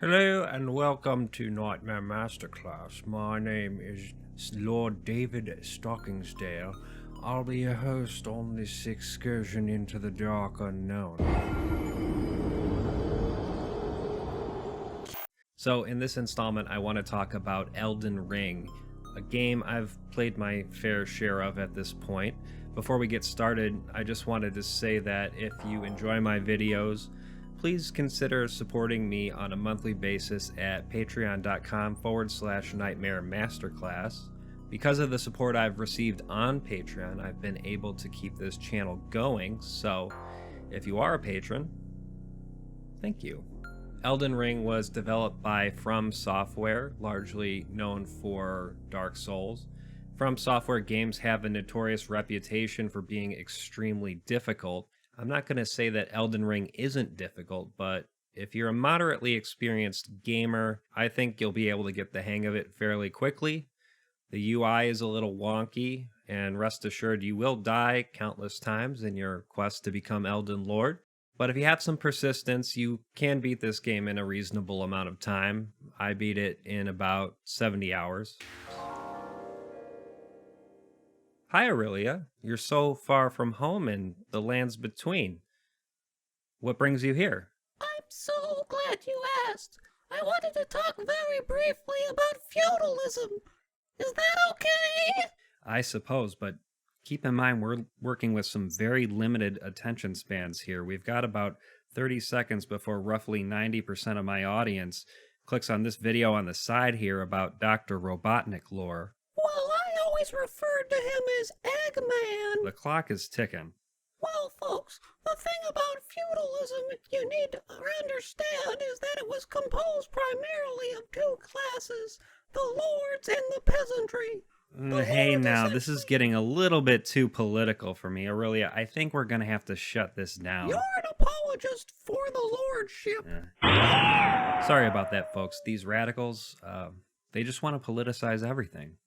Hello and welcome to Nightmare Masterclass. My name is Lord David Stockingsdale. I'll be your host on this excursion into the dark unknown. So in this installment I want to talk about Elden Ring, a game I've played my fair share of at this point. Before we get started, I just wanted to say that if you enjoy my videos, please consider supporting me on a monthly basis at patreon.com/Nightmare Masterclass. Because of the support I've received on Patreon, I've been able to keep this channel going, so if you are a patron, thank you. Elden Ring was developed by FromSoftware, largely known for Dark Souls. FromSoftware games have a notorious reputation for being extremely difficult. I'm not going to say that Elden Ring isn't difficult, but if you're a moderately experienced gamer, I think you'll be able to get the hang of it fairly quickly. The UI is a little wonky, and rest assured you will die countless times in your quest to become Elden Lord. But if you have some persistence, you can beat this game in a reasonable amount of time. I beat it in about 70 hours. Hi Aurelia, you're so far from home in the lands between. What brings you here? I'm so glad you asked. I wanted to talk very briefly about feudalism. Is that okay? I suppose, but keep in mind we're working with some very limited attention spans here. We've got about 30 seconds before roughly 90% of my audience clicks on this video on the side here about Dr. Robotnik lore. Well, I always referred to him as Eggman. The clock is ticking. Well, folks, the thing about feudalism you need to understand is that it was composed primarily of two classes, the lords and the peasantry. Hey now, this is getting a little bit too political for me. Aurelia, I think we're going to have to shut this down. You're an apologist for the lordship. Sorry about that, folks. These radicals, they just want to politicize everything.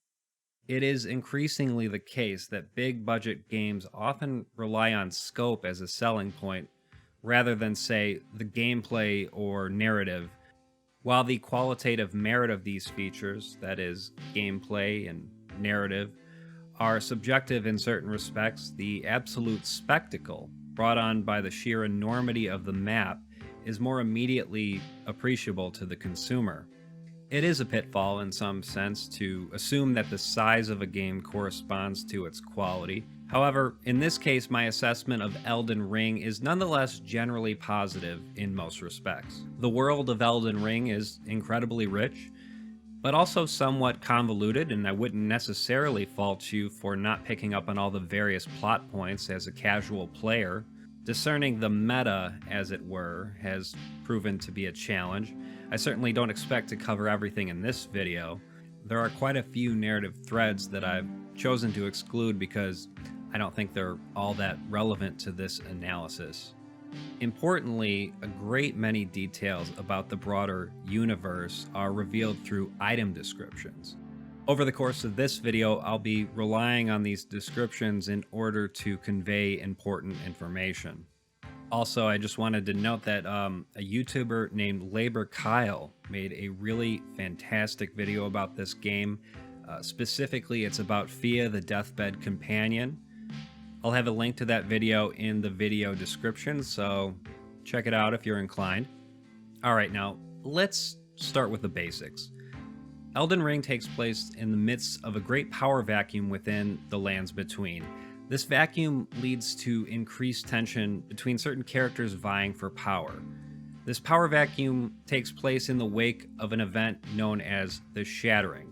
It is increasingly the case that big budget games often rely on scope as a selling point rather than, say, the gameplay or narrative. While the qualitative merit of these features, that is, gameplay and narrative, are subjective in certain respects, the absolute spectacle brought on by the sheer enormity of the map is more immediately appreciable to the consumer. It is a pitfall in some sense to assume that the size of a game corresponds to its quality. However, in this case, my assessment of Elden Ring is nonetheless generally positive in most respects. The world of Elden Ring is incredibly rich, but also somewhat convoluted, and I wouldn't necessarily fault you for not picking up on all the various plot points as a casual player. Discerning the meta, as it were, has proven to be a challenge. I certainly don't expect to cover everything in this video. There are quite a few narrative threads that I've chosen to exclude because I don't think they're all that relevant to this analysis. Importantly, a great many details about the broader universe are revealed through item descriptions. Over the course of this video, I'll be relying on these descriptions in order to convey important information. Also, I just wanted to note that a YouTuber named Labor Kyle made a really fantastic video about this game. Specifically, it's about Fia, the Deathbed Companion. I'll have a link to that video in the video description, so check it out if you're inclined. Alright, now let's start with the basics. Elden Ring takes place in the midst of a great power vacuum within the lands between. This vacuum leads to increased tension between certain characters vying for power. This power vacuum takes place in the wake of an event known as the Shattering.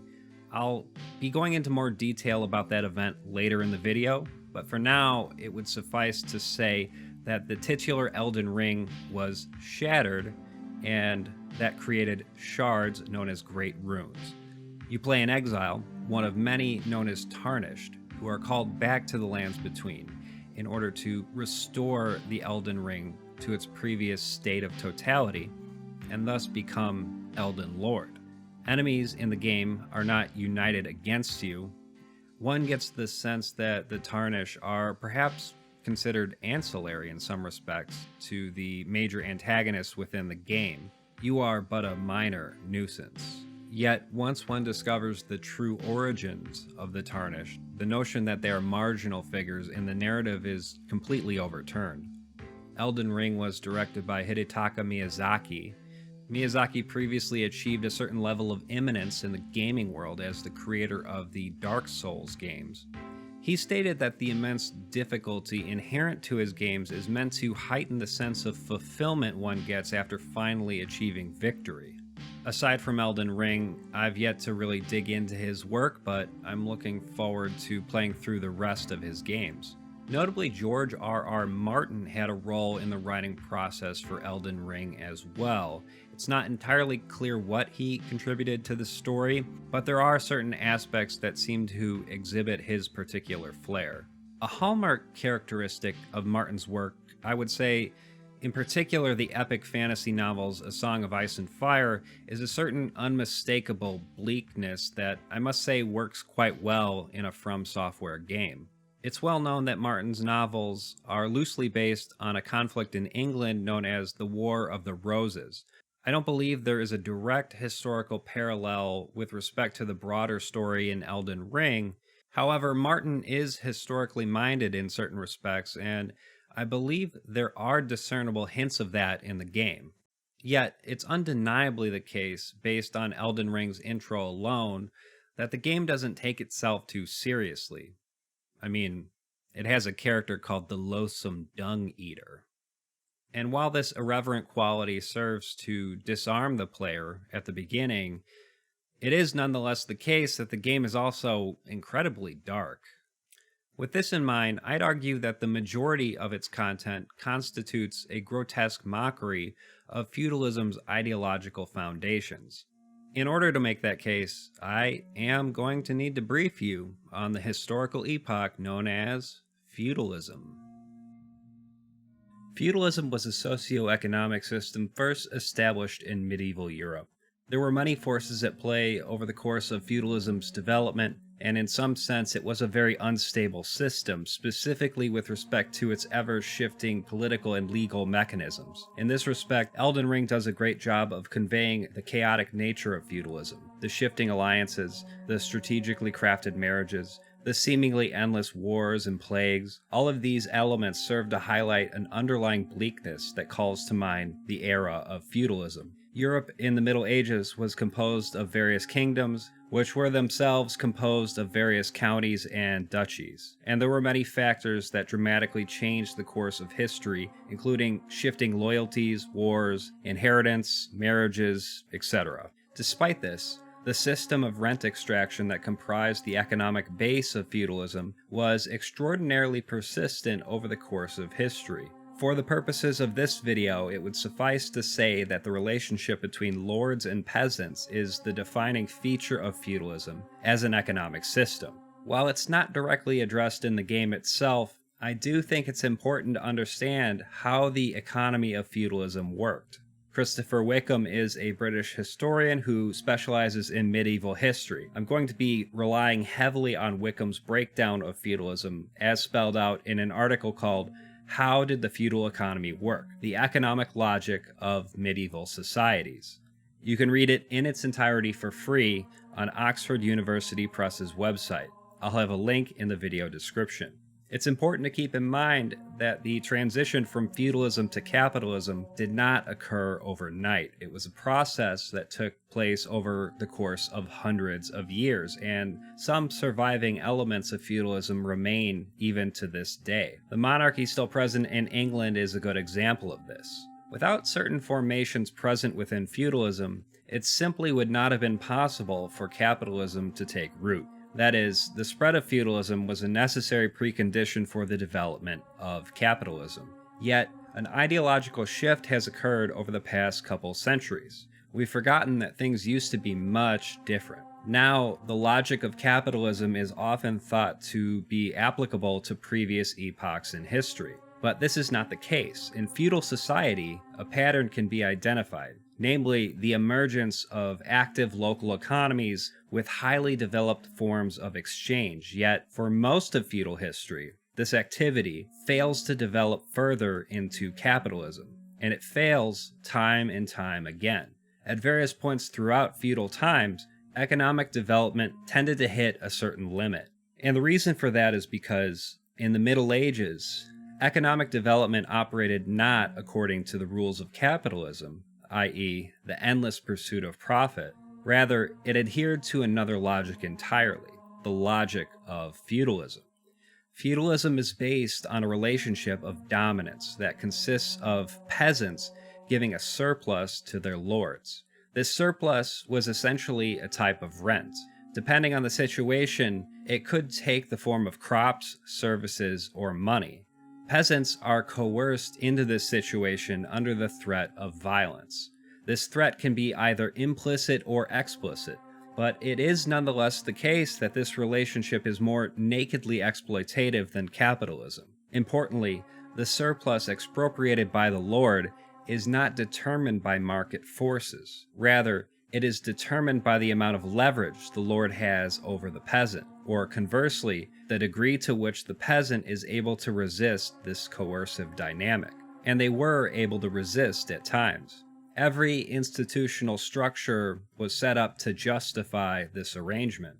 I'll be going into more detail about that event later in the video, but for now, it would suffice to say that the titular Elden Ring was shattered, and that created shards known as Great Runes. You play an exile, one of many known as Tarnished, who are called back to the lands between in order to restore the Elden Ring to its previous state of totality, and thus become Elden Lord. Enemies in the game are not united against you. One gets the sense that the Tarnished are perhaps considered ancillary in some respects to the major antagonists within the game. you are but a minor nuisance. Yet, once one discovers the true origins of the Tarnished, the notion that they are marginal figures in the narrative is completely overturned. Elden Ring was directed by Hidetaka Miyazaki. Miyazaki previously achieved a certain level of eminence in the gaming world as the creator of the Dark Souls games. He stated that the immense difficulty inherent to his games is meant to heighten the sense of fulfillment one gets after finally achieving victory. Aside from Elden Ring, I've yet to really dig into his work, but I'm looking forward to playing through the rest of his games. Notably, George R.R. Martin had a role in the writing process for Elden Ring as well. It's not entirely clear what he contributed to the story, but there are certain aspects that seem to exhibit his particular flair. A hallmark characteristic of Martin's work, I would say, in particular the epic fantasy novels A Song of Ice and Fire, is a certain unmistakable bleakness that I must say works quite well in a FromSoftware game. It's well known that Martin's novels are loosely based on a conflict in England known as the War of the Roses. I don't believe there is a direct historical parallel with respect to the broader story in Elden Ring. However, Martin is historically minded in certain respects, and I believe there are discernible hints of that in the game. Yet, it's undeniably the case, based on Elden Ring's intro alone, that the game doesn't take itself too seriously. I mean, it has a character called the Loathsome Dung Eater. And while this irreverent quality serves to disarm the player at the beginning, it is nonetheless the case that the game is also incredibly dark. With this in mind, I'd argue that the majority of its content constitutes a grotesque mockery of feudalism's ideological foundations. In order to make that case, I am going to need to brief you on the historical epoch known as feudalism. Feudalism was a socio-economic system first established in medieval Europe. There were many forces at play over the course of feudalism's development, and in some sense it was a very unstable system, specifically with respect to its ever-shifting political and legal mechanisms. In this respect, Elden Ring does a great job of conveying the chaotic nature of feudalism, the shifting alliances, the strategically crafted marriages, the seemingly endless wars and plagues. All of these elements serve to highlight an underlying bleakness that calls to mind the era of feudalism. Europe in the Middle Ages was composed of various kingdoms, which were themselves composed of various counties and duchies. And there were many factors that dramatically changed the course of history, including shifting loyalties, wars, inheritance, marriages, etc. Despite this, the system of rent extraction that comprised the economic base of feudalism was extraordinarily persistent over the course of history. For the purposes of this video, it would suffice to say that the relationship between lords and peasants is the defining feature of feudalism as an economic system. While it's not directly addressed in the game itself, I do think it's important to understand how the economy of feudalism worked. Christopher Wickham is a British historian who specializes in medieval history. I'm going to be relying heavily on Wickham's breakdown of feudalism as spelled out in an article called How Did the Feudal Economy Work? The Economic Logic of Medieval Societies. You can read it in its entirety for free on Oxford University Press's website. I'll have a link in the video description. It's important to keep in mind that the transition from feudalism to capitalism did not occur overnight. It was a process that took place over the course of hundreds of years, and some surviving elements of feudalism remain even to this day. The monarchy still present in England is a good example of this. Without certain formations present within feudalism, it simply would not have been possible for capitalism to take root. That is, the spread of feudalism was a necessary precondition for the development of capitalism. Yet, an ideological shift has occurred over the past couple centuries. We've forgotten that things used to be much different. Now, the logic of capitalism is often thought to be applicable to previous epochs in history. But this is not the case. In feudal society, a pattern can be identified, namely the emergence of active local economies with highly developed forms of exchange. Yet, for most of feudal history, this activity fails to develop further into capitalism. and it fails time and time again. At various points throughout feudal times, economic development tended to hit a certain limit. And the reason for that is because in the Middle Ages, economic development operated not according to the rules of capitalism, i.e., the endless pursuit of profit. Rather, it adhered to another logic entirely, the logic of feudalism. Feudalism is based on a relationship of dominance that consists of peasants giving a surplus to their lords. This surplus was essentially a type of rent. Depending on the situation, it could take the form of crops, services, or money. Peasants are coerced into this situation under the threat of violence. This threat can be either implicit or explicit, but it is nonetheless the case that this relationship is more nakedly exploitative than capitalism. Importantly, the surplus expropriated by the lord is not determined by market forces. Rather, it is determined by the amount of leverage the lord has over the peasant, or conversely, the degree to which the peasant is able to resist this coercive dynamic. And they were able to resist at times. Every institutional structure was set up to justify this arrangement.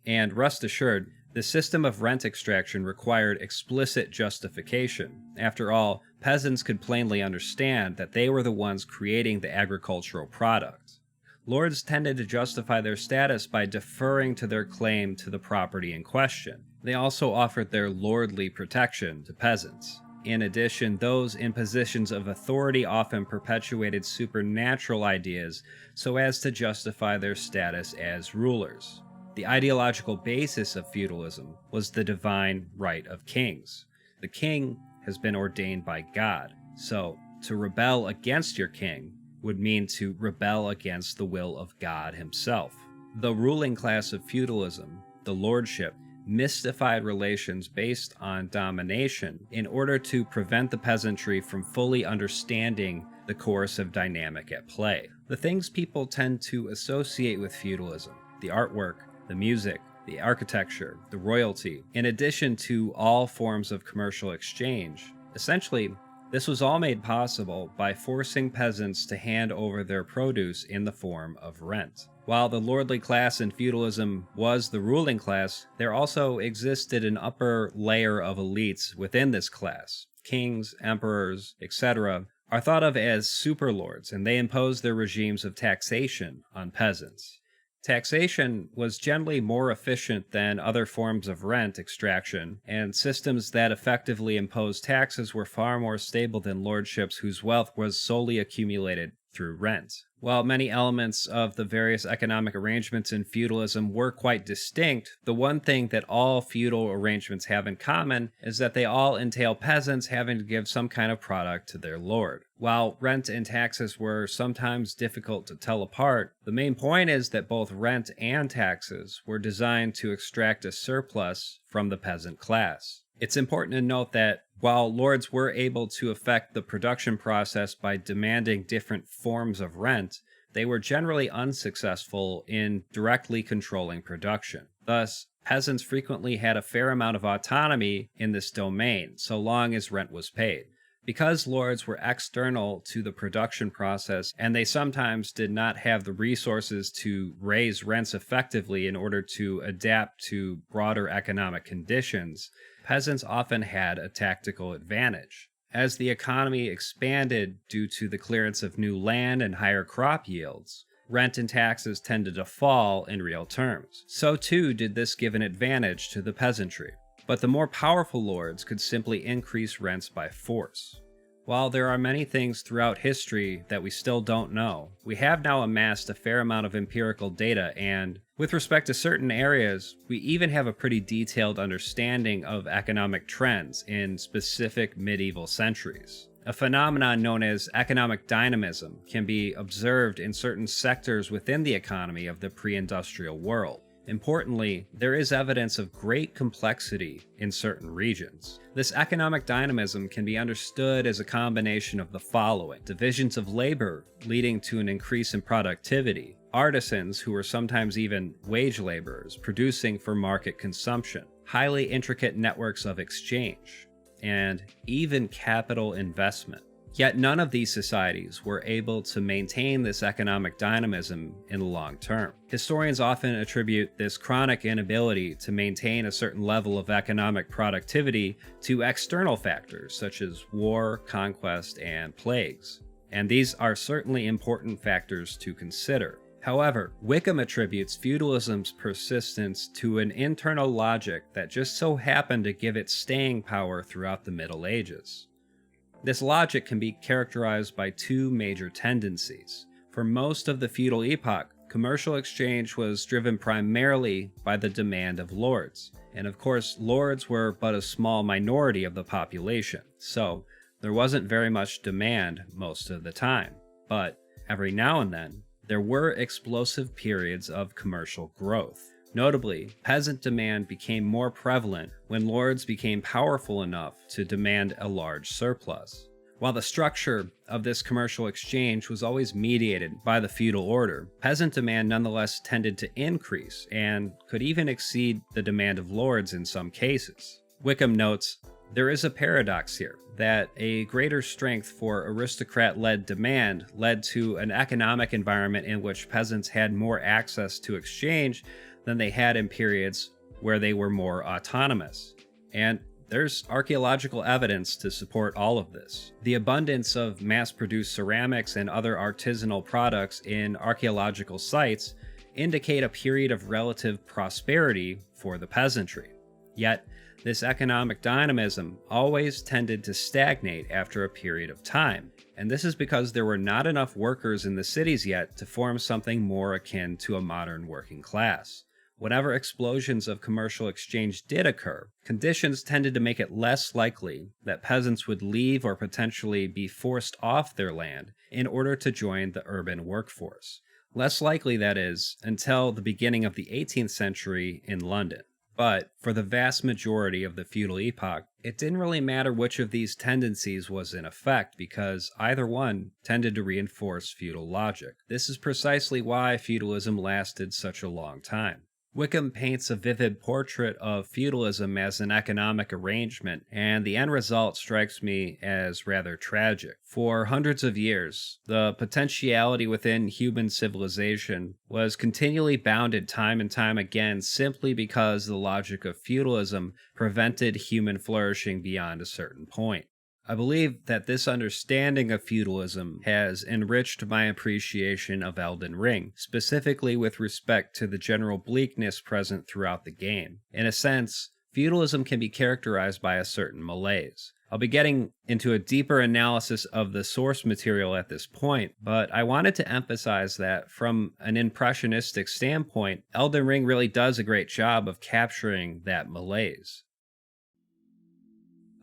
And rest assured, the system of rent extraction required explicit justification. After all, peasants could plainly understand that they were the ones creating the agricultural product. Lords tended to justify their status by deferring to their claim to the property in question. They also offered their lordly protection to peasants. In addition, those in positions of authority often perpetuated supernatural ideas so as to justify their status as rulers. The ideological basis of feudalism was the divine right of kings. The king has been ordained by God, so to rebel against your king would mean to rebel against the will of God himself. The ruling class of feudalism, the lordship, mystified relations based on domination in order to prevent the peasantry from fully understanding the coercive dynamic at play. The things people tend to associate with feudalism, the artwork, the music, the architecture, the royalty, in addition to all forms of commercial exchange. Essentially, this was all made possible by forcing peasants to hand over their produce in the form of rent. While the lordly class in feudalism was the ruling class, there also existed an upper layer of elites within this class. Kings, emperors, etc. are thought of as superlords, and they imposed their regimes of taxation on peasants. Taxation was generally more efficient than other forms of rent extraction, and systems that effectively imposed taxes were far more stable than lordships whose wealth was solely accumulated through rent. While many elements of the various economic arrangements in feudalism were quite distinct, the one thing that all feudal arrangements have in common is that they all entail peasants having to give some kind of product to their lord. While rent and taxes were sometimes difficult to tell apart, the main point is that both rent and taxes were designed to extract a surplus from the peasant class. It's important to note that while lords were able to affect the production process by demanding different forms of rent, they were generally unsuccessful in directly controlling production. Thus, peasants frequently had a fair amount of autonomy in this domain, so long as rent was paid. Because lords were external to the production process, and they sometimes did not have the resources to raise rents effectively in order to adapt to broader economic conditions, peasants often had a tactical advantage. As the economy expanded due to the clearance of new land and higher crop yields, rent and taxes tended to fall in real terms. So too did this give an advantage to the peasantry. But the more powerful lords could simply increase rents by force. While there are many things throughout history that we still don't know, we have now amassed a fair amount of empirical data, and with respect to certain areas, we even have a pretty detailed understanding of economic trends in specific medieval centuries. A phenomenon known as economic dynamism can be observed in certain sectors within the economy of the pre-industrial world. Importantly, there is evidence of great complexity in certain regions. This economic dynamism can be understood as a combination of the following: divisions of labor leading to an increase in productivity, artisans who are sometimes even wage laborers producing for market consumption, highly intricate networks of exchange, and even capital investment. Yet none of these societies were able to maintain this economic dynamism in the long term. Historians often attribute this chronic inability to maintain a certain level of economic productivity to external factors such as war, conquest, and plagues. And these are certainly important factors to consider. However, Wickham attributes feudalism's persistence to an internal logic that just so happened to give it staying power throughout the Middle Ages. This logic can be characterized by two major tendencies. For most of the feudal epoch, commercial exchange was driven primarily by the demand of lords. And of course, lords were but a small minority of the population, so there wasn't very much demand most of the time. But every now and then, there were explosive periods of commercial growth. Notably, peasant demand became more prevalent when lords became powerful enough to demand a large surplus. While the structure of this commercial exchange was always mediated by the feudal order, peasant demand nonetheless tended to increase and could even exceed the demand of lords in some cases. Wickham notes, "There is a paradox here, that a greater strength for aristocrat-led demand led to an economic environment in which peasants had more access to exchange than they had in periods where they were more autonomous." And there's archaeological evidence to support all of this. The abundance of mass-produced ceramics and other artisanal products in archaeological sites indicate a period of relative prosperity for the peasantry. Yet, this economic dynamism always tended to stagnate after a period of time, and this is because there were not enough workers in the cities yet to form something more akin to a modern working class. Whenever explosions of commercial exchange did occur, conditions tended to make it less likely that peasants would leave or potentially be forced off their land in order to join the urban workforce. Less likely, that is, until the beginning of the 18th century in London. But for the vast majority of the feudal epoch, it didn't really matter which of these tendencies was in effect because either one tended to reinforce feudal logic. This is precisely why feudalism lasted such a long time. Wickham paints a vivid portrait of feudalism as an economic arrangement, and the end result strikes me as rather tragic. For hundreds of years, the potentiality within human civilization was continually bounded time and time again simply because the logic of feudalism prevented human flourishing beyond a certain point. I believe that this understanding of feudalism has enriched my appreciation of Elden Ring, specifically with respect to the general bleakness present throughout the game. In a sense, feudalism can be characterized by a certain malaise. I'll be getting into a deeper analysis of the source material at this point, but I wanted to emphasize that from an impressionistic standpoint, Elden Ring really does a great job of capturing that malaise.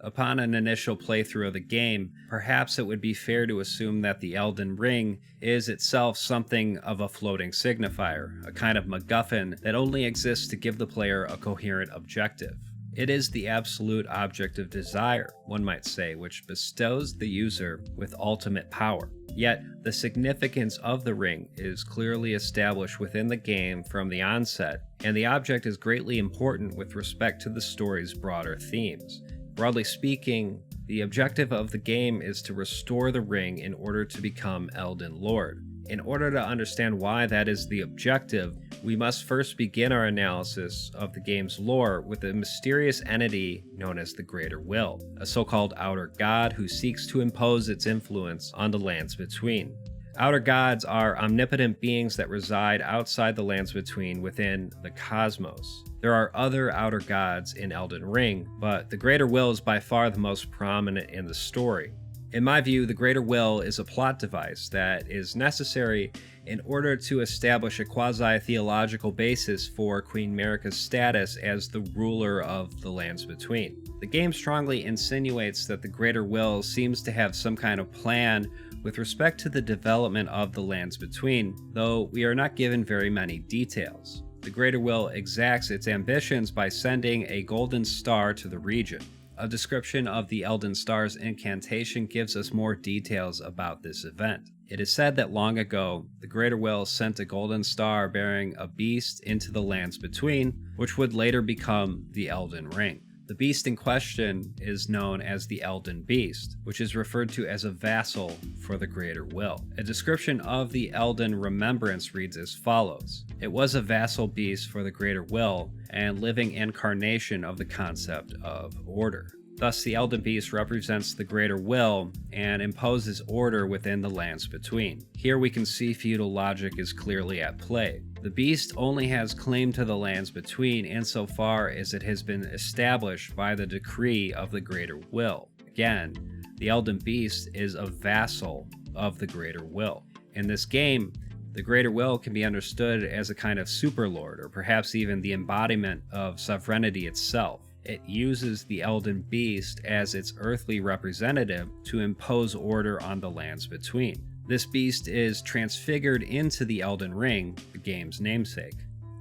Upon an initial playthrough of the game, perhaps it would be fair to assume that the Elden Ring is itself something of a floating signifier, a kind of MacGuffin that only exists to give the player a coherent objective. It is the absolute object of desire, one might say, which bestows the user with ultimate power. Yet, the significance of the ring is clearly established within the game from the onset, and the object is greatly important with respect to the story's broader themes. Broadly speaking, the objective of the game is to restore the ring in order to become Elden Lord. In order to understand why that is the objective, we must first begin our analysis of the game's lore with a mysterious entity known as the Greater Will, a so-called outer god who seeks to impose its influence on the lands between. Outer gods are omnipotent beings that reside outside the lands between within the cosmos. There are other outer gods in Elden Ring, but the Greater Will is by far the most prominent in the story. In my view, the Greater Will is a plot device that is necessary in order to establish a quasi-theological basis for Queen Marika's status as the ruler of the lands between. The game strongly insinuates that the Greater Will seems to have some kind of plan with respect to the development of the lands between, though we are not given very many details. The Greater Will exacts its ambitions by sending a golden star to the region. A description of the Elden Star's incantation gives us more details about this event. It is said that long ago, the Greater Will sent a golden star bearing a beast into the lands between, which would later become the Elden Ring. The beast in question is known as the Elden Beast, which is referred to as a vassal for the Greater Will. A description of the Elden Remembrance reads as follows. It was a vassal beast for the Greater Will and living incarnation of the concept of order. Thus, the Elden Beast represents the Greater Will and imposes order within the lands between. Here we can see feudal logic is clearly at play. The beast only has claim to the lands between insofar as it has been established by the decree of the Greater Will. Again, the Elden Beast is a vassal of the Greater Will. In this game, the Greater Will can be understood as a kind of superlord, or perhaps even the embodiment of sovereignty itself. It uses the Elden Beast as its earthly representative to impose order on the lands between. This beast is transfigured into the Elden Ring, the game's namesake.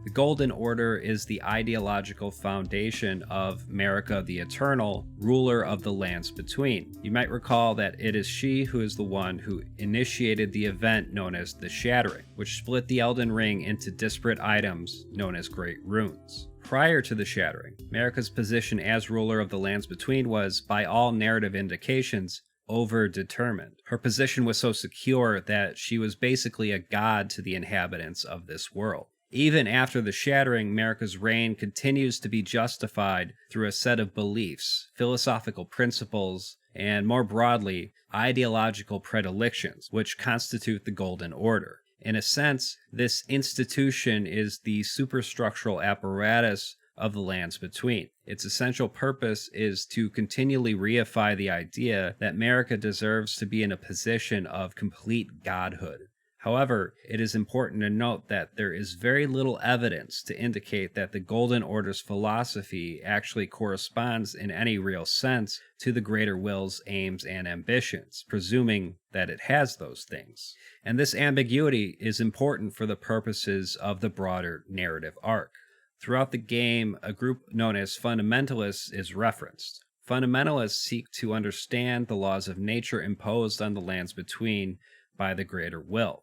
The Golden Order is the ideological foundation of Marika the Eternal, ruler of the lands between. You might recall that it is she who is the one who initiated the event known as the Shattering, which split the Elden Ring into disparate items known as Great Runes. Prior to the Shattering, Marika's position as ruler of the lands between was, by all narrative indications, overdetermined. Her position was so secure that she was basically a god to the inhabitants of this world. Even after the Shattering, Marika's reign continues to be justified through a set of beliefs, philosophical principles, and more broadly, ideological predilections, which constitute the Golden Order. In a sense, this institution is the superstructural apparatus of the lands between. Its essential purpose is to continually reify the idea that Marika deserves to be in a position of complete godhood. However, it is important to note that there is very little evidence to indicate that the Golden Order's philosophy actually corresponds in any real sense to the Greater Will's aims and ambitions, presuming that it has those things. And this ambiguity is important for the purposes of the broader narrative arc. Throughout the game, a group known as fundamentalists is referenced. Fundamentalists seek to understand the laws of nature imposed on the lands between by the Greater Will.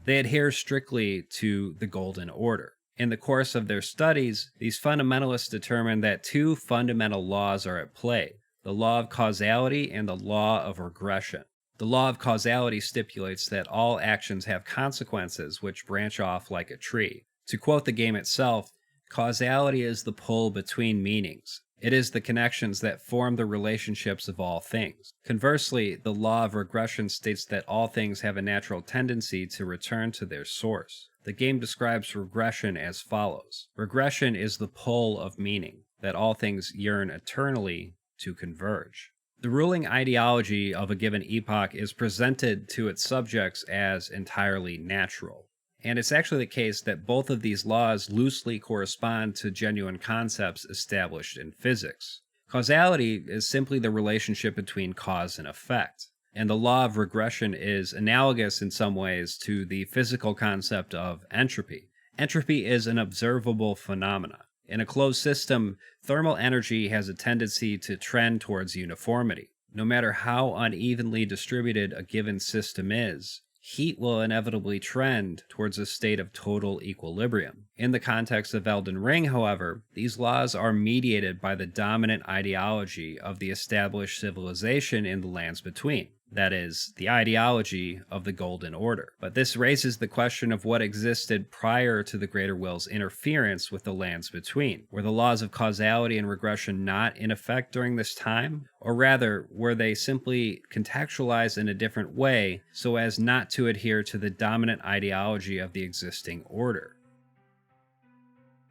They adhere strictly to the Golden Order. In the course of their studies, these fundamentalists determine that two fundamental laws are at play, the law of causality and the law of regression. The law of causality stipulates that all actions have consequences which branch off like a tree. To quote the game itself, causality is the pull between meanings. It is the connections that form the relationships of all things. Conversely, the law of regression states that all things have a natural tendency to return to their source. The game describes regression as follows. Regression is the pull of meaning, that all things yearn eternally to converge. The ruling ideology of a given epoch is presented to its subjects as entirely natural. And it's actually the case that both of these laws loosely correspond to genuine concepts established in physics. Causality is simply the relationship between cause and effect, and the law of regression is analogous in some ways to the physical concept of entropy. Entropy is an observable phenomena. In a closed system, thermal energy has a tendency to trend towards uniformity. No matter how unevenly distributed a given system is, heat will inevitably trend towards a state of total equilibrium. In the context of Elden Ring, however, these laws are mediated by the dominant ideology of the established civilization in the lands between. That is, the ideology of the Golden Order. But this raises the question of what existed prior to the Greater Will's interference with the lands between. Were the laws of causality and regression not in effect during this time? Or rather, were they simply contextualized in a different way so as not to adhere to the dominant ideology of the existing order?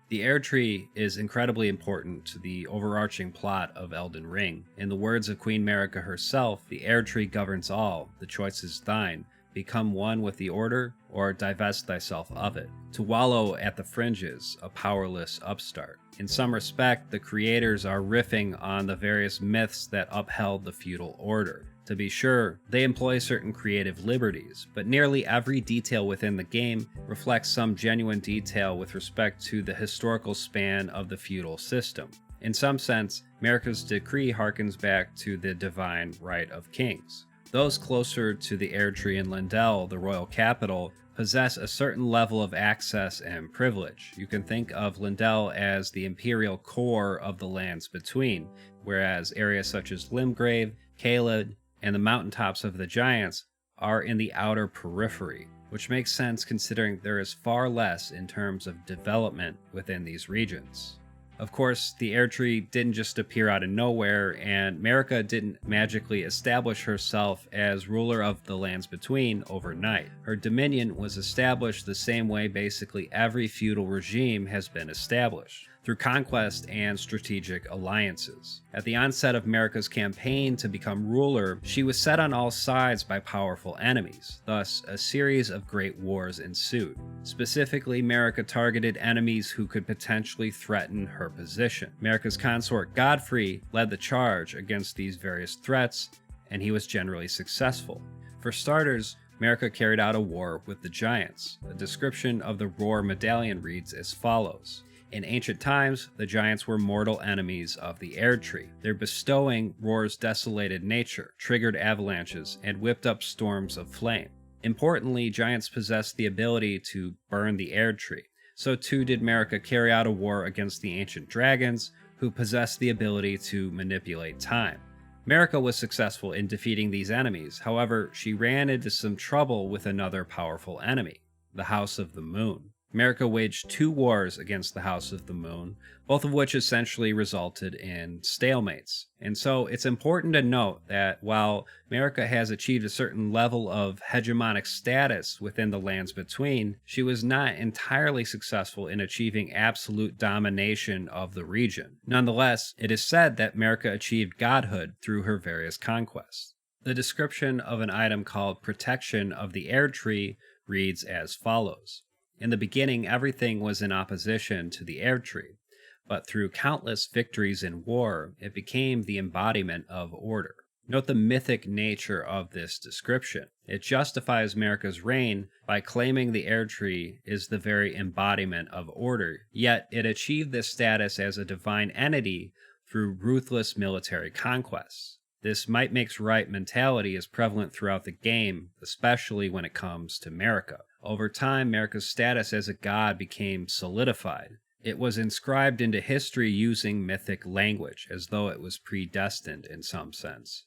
The Haligtree is incredibly important to the overarching plot of Elden Ring. In the words of Queen Marika herself, the Haligtree governs all, the choice is thine. Become one with the order, or divest thyself of it. To wallow at the fringes, a powerless upstart. In some respect, the creators are riffing on the various myths that upheld the feudal order. To be sure, they employ certain creative liberties, but nearly every detail within the game reflects some genuine detail with respect to the historical span of the feudal system. In some sense, Marika's decree harkens back to the divine right of kings. Those closer to the Haligtree in Lindell, the royal capital, possess a certain level of access and privilege. You can think of Lindell as the imperial core of the lands between, whereas areas such as Limgrave, Caelid, and the mountaintops of the Giants are in the outer periphery, which makes sense considering there is far less in terms of development within these regions. Of course, the Erdtree didn't just appear out of nowhere, and Marika didn't magically establish herself as ruler of the lands between overnight. Her dominion was established the same way basically every feudal regime has been established, through conquest and strategic alliances. At the onset of Marika's campaign to become ruler, she was set on all sides by powerful enemies, thus a series of great wars ensued. Specifically, Marika targeted enemies who could potentially threaten her position. Marika's consort Godfrey led the charge against these various threats, and he was generally successful. For starters, Marika carried out a war with the Giants. A description of the Roar medallion reads as follows. In ancient times, the Giants were mortal enemies of the Erdtree. Their bestowing Roar's desolated nature, triggered avalanches, and whipped up storms of flame. Importantly, Giants possessed the ability to burn the Erdtree. So too did Marika carry out a war against the ancient dragons, who possessed the ability to manipulate time. Marika was successful in defeating these enemies, however, she ran into some trouble with another powerful enemy, the House of the Moon. Marika waged 2 wars against the House of the Moon, both of which essentially resulted in stalemates. And so it's important to note that while Marika has achieved a certain level of hegemonic status within the lands between, she was not entirely successful in achieving absolute domination of the region. Nonetheless, it is said that Marika achieved godhood through her various conquests. The description of an item called Protection of the Erdtree reads as follows. In the beginning, everything was in opposition to the Erdtree, but through countless victories in war, it became the embodiment of order. Note the mythic nature of this description. It justifies Marika's reign by claiming the Erdtree is the very embodiment of order, yet it achieved this status as a divine entity through ruthless military conquests. This might makes right mentality is prevalent throughout the game, especially when it comes to Marika. Over time, Marika's status as a god became solidified. It was inscribed into history using mythic language, as though it was predestined in some sense.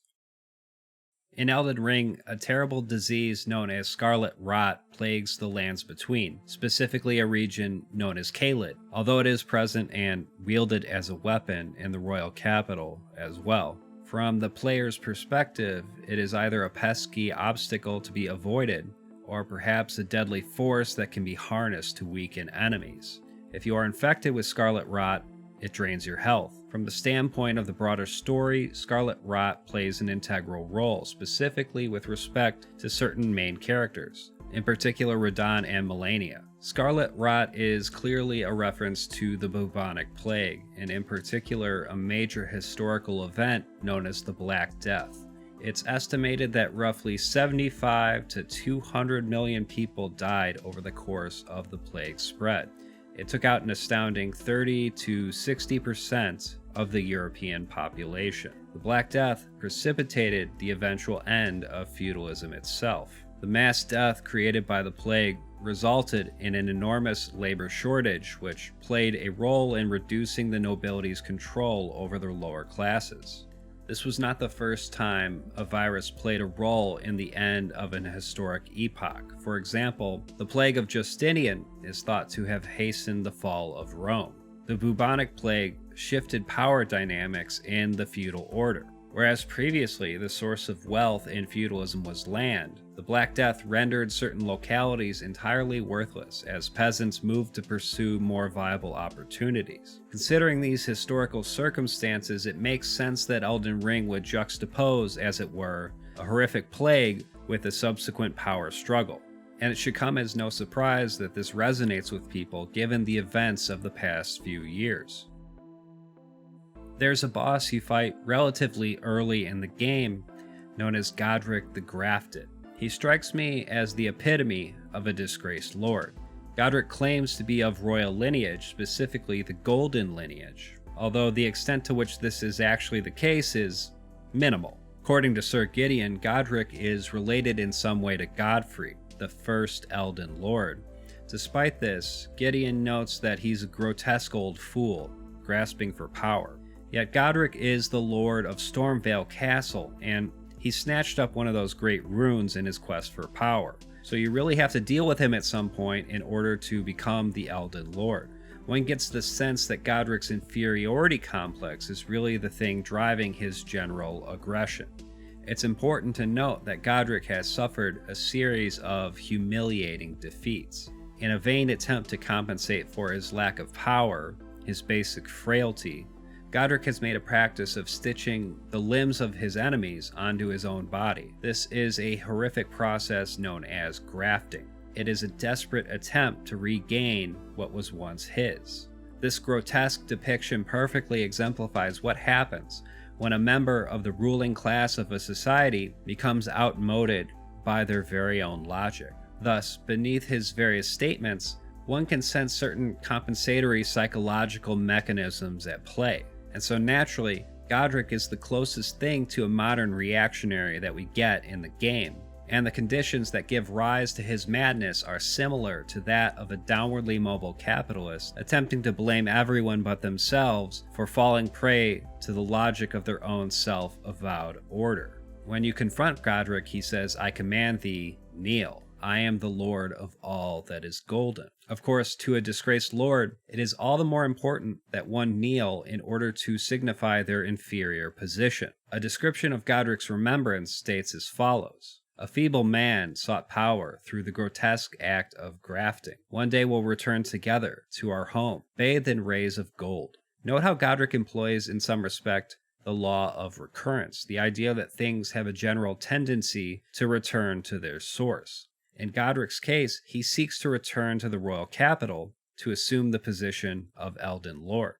In Elden Ring, a terrible disease known as scarlet rot plagues the lands between, specifically a region known as Caelid, although it is present and wielded as a weapon in the royal capital as well. From the player's perspective, it is either a pesky obstacle to be avoided, or perhaps a deadly force that can be harnessed to weaken enemies. If you are infected with scarlet rot, it drains your health. From the standpoint of the broader story, scarlet rot plays an integral role, specifically with respect to certain main characters, in particular Radahn and Melania. Scarlet rot is clearly a reference to the bubonic plague, and in particular a major historical event known as the Black Death. It's estimated that roughly 75 to 200 million people died over the course of the plague's spread. It took out an astounding 30 to 60% of the European population. The Black Death precipitated the eventual end of feudalism itself. The mass death created by the plague resulted in an enormous labor shortage, which played a role in reducing the nobility's control over their lower classes. This was not the first time a virus played a role in the end of an historic epoch. For example, the plague of Justinian is thought to have hastened the fall of Rome. The bubonic plague shifted power dynamics in the feudal order. Whereas previously the source of wealth in feudalism was land, the Black Death rendered certain localities entirely worthless as peasants moved to pursue more viable opportunities. Considering these historical circumstances, it makes sense that Elden Ring would juxtapose, as it were, a horrific plague with a subsequent power struggle. And it should come as no surprise that this resonates with people given the events of the past few years. There's a boss you fight relatively early in the game, known as Godric the Grafted. He strikes me as the epitome of a disgraced lord. Godric claims to be of royal lineage, specifically the Golden lineage, although the extent to which this is actually the case is minimal. According to Sir Gideon, Godric is related in some way to Godfrey. the first Elden Lord. Despite this, Gideon notes that he's a grotesque old fool, grasping for power. Yet Godric is the Lord of Stormvale Castle, and he snatched up one of those great runes in his quest for power. So you really have to deal with him at some point in order to become the Elden Lord. One gets the sense that Godric's inferiority complex is really the thing driving his general aggression. It's important to note that Godric has suffered a series of humiliating defeats. In a vain attempt to compensate for his lack of power, his basic frailty, Godric has made a practice of stitching the limbs of his enemies onto his own body. This is a horrific process known as grafting. It is a desperate attempt to regain what was once his. This grotesque depiction perfectly exemplifies what happens when a member of the ruling class of a society becomes outmoded by their very own logic. Thus, beneath his various statements, one can sense certain compensatory psychological mechanisms at play. And so naturally, Godric is the closest thing to a modern reactionary that we get in the game, and the conditions that give rise to his madness are similar to that of a downwardly mobile capitalist attempting to blame everyone but themselves for falling prey to the logic of their own self-avowed order. When you confront Godric, he says, "I command thee, kneel. I am the Lord of all that is golden." Of course, to a disgraced lord, it is all the more important that one kneel in order to signify their inferior position. A description of Godric's remembrance states as follows: "A feeble man sought power through the grotesque act of grafting. One day we'll return together to our home, bathed in rays of gold." Note how Godric employs, in some respect, the law of recurrence, the idea that things have a general tendency to return to their source. In Godric's case, he seeks to return to the royal capital to assume the position of Elden Lord.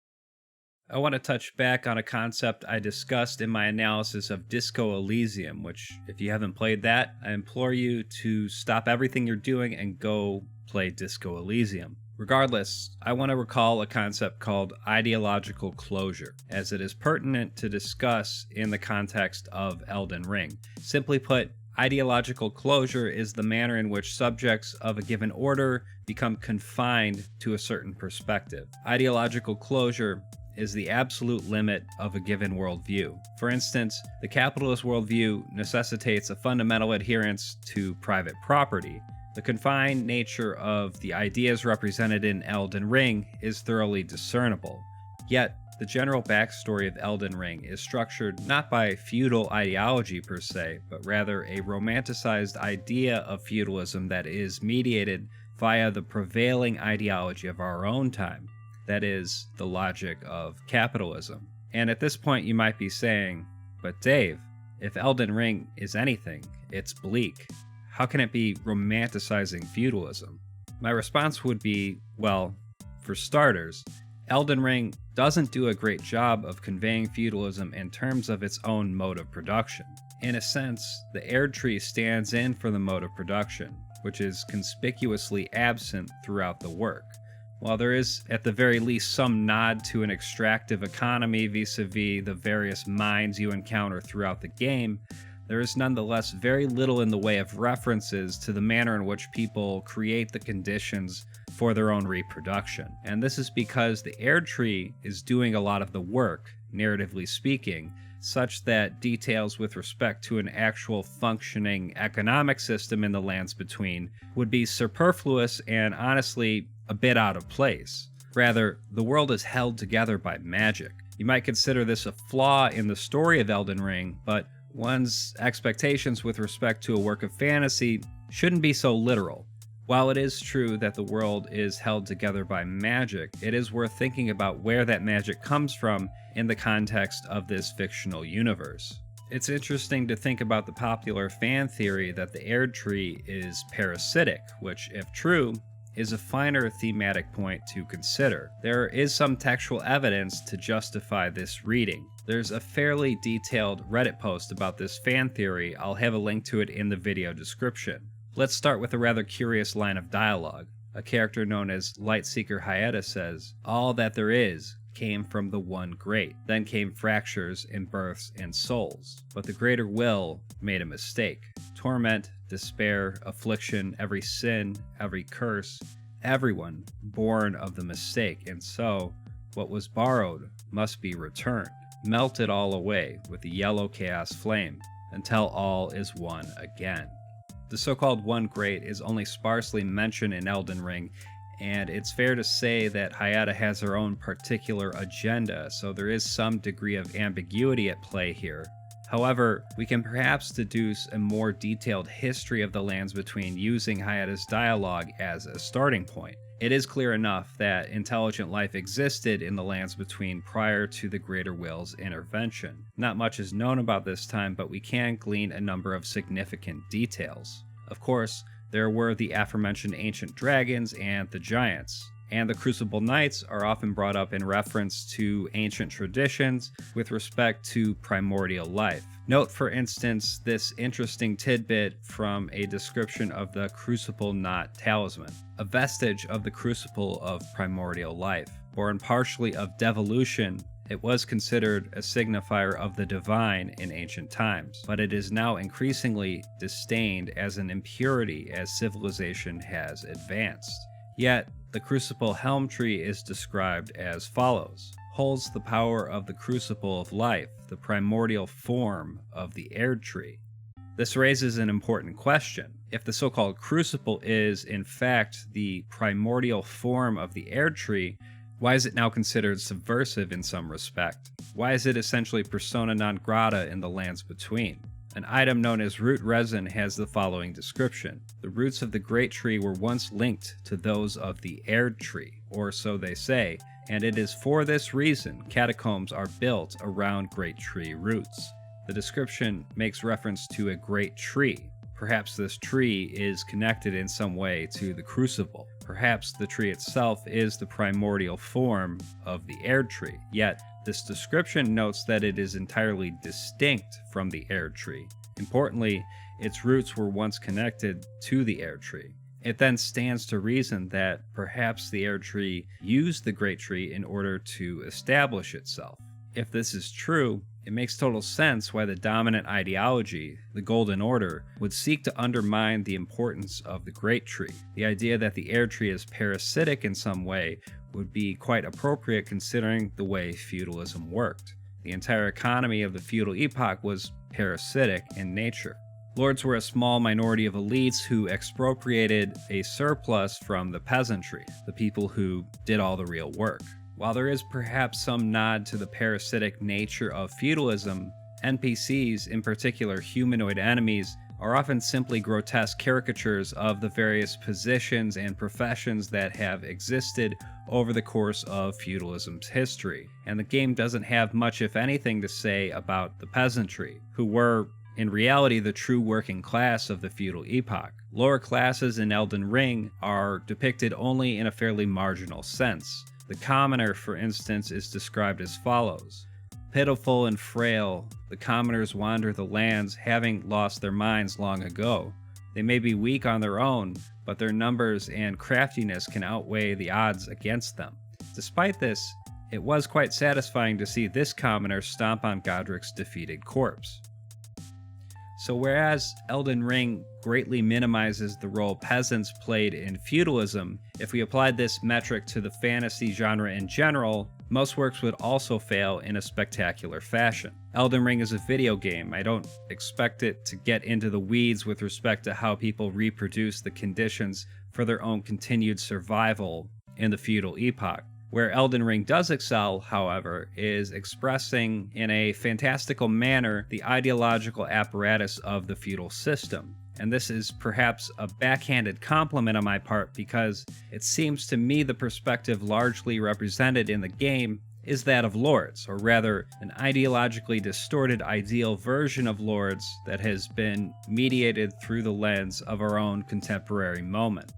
I want to touch back on a concept I discussed in my analysis of Disco Elysium, which, if you haven't played that, I implore you to stop everything you're doing and go play Disco Elysium. Regardless, I want to recall a concept called ideological closure, as it is pertinent to discuss in the context of Elden Ring. Simply put, ideological closure is the manner in which subjects of a given order become confined to a certain perspective. Ideological closure is the absolute limit of a given worldview. For instance, the capitalist worldview necessitates a fundamental adherence to private property. The confined nature of the ideas represented in Elden Ring is thoroughly discernible. Yet, the general backstory of Elden Ring is structured not by feudal ideology per se, but rather a romanticized idea of feudalism that is mediated via the prevailing ideology of our own time, that is, the logic of capitalism. And at this point you might be saying, "But Dave, if Elden Ring is anything, it's bleak. How can it be romanticizing feudalism?" My response would be, well, for starters, Elden Ring doesn't do a great job of conveying feudalism in terms of its own mode of production. In a sense, the Haligtree stands in for the mode of production, which is conspicuously absent throughout the work. While there is, at the very least, some nod to an extractive economy vis-a-vis the various mines you encounter throughout the game, there is nonetheless very little in the way of references to the manner in which people create the conditions for their own reproduction. And this is because the Haligtree is doing a lot of the work, narratively speaking, such that details with respect to an actual functioning economic system in the lands between would be superfluous and honestly a bit out of place. Rather, the world is held together by magic. You might consider this a flaw in the story of Elden Ring, but one's expectations with respect to a work of fantasy shouldn't be so literal. While it is true that the world is held together by magic, it is worth thinking about where that magic comes from in the context of this fictional universe. It's interesting to think about the popular fan theory that the Haligtree is parasitic, which, if true, is a finer thematic point to consider. There is some textual evidence to justify this reading. There's a fairly detailed Reddit post about this fan theory. I'll have a link to it in the video description. Let's start with a rather curious line of dialogue. A character known as Lightseeker Hyetta says, "All that there is came from the one great. Then came fractures and births and souls. But the greater will made a mistake. Torment, despair, affliction, every sin, every curse, everyone born of the mistake, and so what was borrowed must be returned. Melt it all away with the yellow chaos flame until all is one again. The so-called One Great is only sparsely mentioned in Elden Ring, and it's fair to say that Hayata has her own particular agenda, so there is some degree of ambiguity at play here. However, we can perhaps deduce a more detailed history of the Lands Between using Hayata's dialogue as a starting point. It is clear enough that intelligent life existed in the Lands Between prior to the Greater Will's intervention. Not much is known about this time, but we can glean a number of significant details. Of course, there were the aforementioned ancient dragons and the giants, and the Crucible Knights are often brought up in reference to ancient traditions with respect to primordial life. Note, for instance, this interesting tidbit from a description of the Crucible Knot Talisman, a vestige of the crucible of primordial life. Born partially of devolution, it was considered a signifier of the divine in ancient times, but it is now increasingly disdained as an impurity as civilization has advanced. Yet, the Crucible Helm Tree is described as follows: holds the power of the crucible of life, the primordial form of the Erd Tree. This raises an important question. If the so-called crucible is, in fact, the primordial form of the Erd Tree, why is it now considered subversive in some respect? Why is it essentially persona non grata in the Lands Between? An item known as root resin has the following description: the roots of the Great Tree were once linked to those of the Erd Tree, or so they say, and it is for this reason catacombs are built around Great Tree roots. The description makes reference to a great tree. Perhaps this tree is connected in some way to the crucible. Perhaps the tree itself is the primordial form of the Erd Tree. Yet, this description notes that it is entirely distinct from the Erd Tree. Importantly, its roots were once connected to the Erd Tree. It then stands to reason that perhaps the Erd Tree used the Great Tree in order to establish itself. If this is true, it makes total sense why the dominant ideology, the Golden Order, would seek to undermine the importance of the Great Tree. The idea that the Erd Tree is parasitic in some way would be quite appropriate considering the way feudalism worked. The entire economy of the feudal epoch was parasitic in nature. Lords were a small minority of elites who expropriated a surplus from the peasantry, the people who did all the real work. While there is perhaps some nod to the parasitic nature of feudalism, NPCs, in particular humanoid enemies, are often simply grotesque caricatures of the various positions and professions that have existed over the course of feudalism's history. And the game doesn't have much, if anything, to say about the peasantry, who were, in reality, the true working class of the feudal epoch. Lower classes in Elden Ring are depicted only in a fairly marginal sense. The commoner, for instance, is described as follows: pitiful and frail, the commoners wander the lands, having lost their minds long ago. They may be weak on their own, but their numbers and craftiness can outweigh the odds against them. Despite this, it was quite satisfying to see this commoner stomp on Godrick's defeated corpse. So whereas Elden Ring greatly minimizes the role peasants played in feudalism, if we applied this metric to the fantasy genre in general, most works would also fail in a spectacular fashion. Elden Ring is a video game. I don't expect it to get into the weeds with respect to how people reproduce the conditions for their own continued survival in the feudal epoch. Where Elden Ring does excel, however, is expressing in a fantastical manner the ideological apparatus of the feudal system. And this is perhaps a backhanded compliment on my part because it seems to me the perspective largely represented in the game is that of lords, or rather an ideologically distorted ideal version of lords that has been mediated through the lens of our own contemporary moment.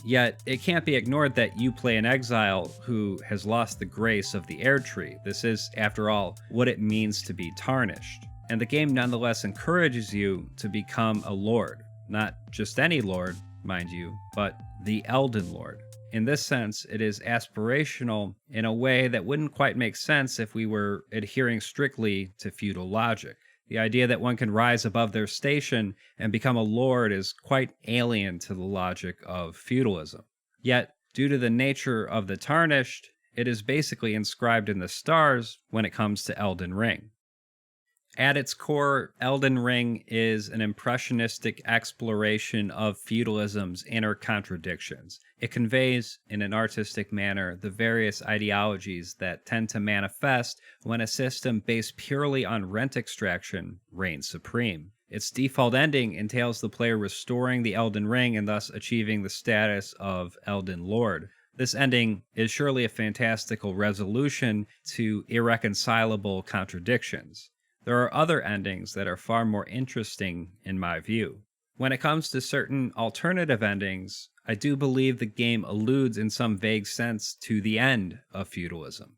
Yet, it can't be ignored that you play an exile who has lost the grace of the Erd Tree. This is, after all, what it means to be tarnished. And the game nonetheless encourages you to become a lord. Not just any lord, mind you, but the Elden Lord. In this sense, it is aspirational in a way that wouldn't quite make sense if we were adhering strictly to feudal logic. The idea that one can rise above their station and become a lord is quite alien to the logic of feudalism. Yet, due to the nature of the tarnished, it is basically inscribed in the stars when it comes to Elden Ring. At its core, Elden Ring is an impressionistic exploration of feudalism's inner contradictions. It conveys, in an artistic manner, the various ideologies that tend to manifest when a system based purely on rent extraction reigns supreme. Its default ending entails the player restoring the Elden Ring and thus achieving the status of Elden Lord. This ending is surely a fantastical resolution to irreconcilable contradictions. There are other endings that are far more interesting in my view. When it comes to certain alternative endings, I do believe the game alludes in some vague sense to the end of feudalism.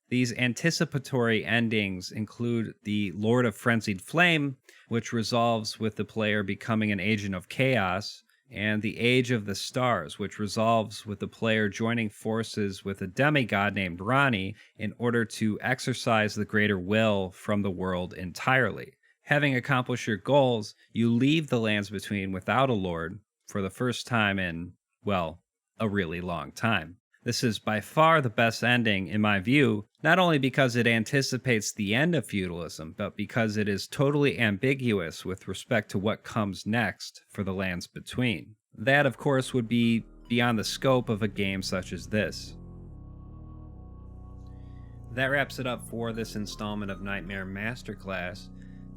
These anticipatory endings include the Lord of Frenzied Flame, which resolves with the player becoming an agent of chaos, and the Age of the Stars, which resolves with the player joining forces with a demigod named Rani in order to exercise the greater will from the world entirely. Having accomplished your goals, you leave the Lands Between without a lord for the first time in, well, a really long time. This is by far the best ending, in my view, not only because it anticipates the end of feudalism, but because it is totally ambiguous with respect to what comes next for the Lands Between. That, of course, would be beyond the scope of a game such as this. That wraps it up for this installment of Nightmare Masterclass.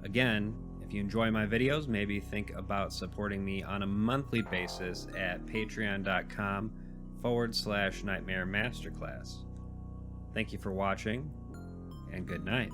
Again, if you enjoy my videos, maybe think about supporting me on a monthly basis at patreon.com/Nightmare Masterclass. Thank you for watching, and good night.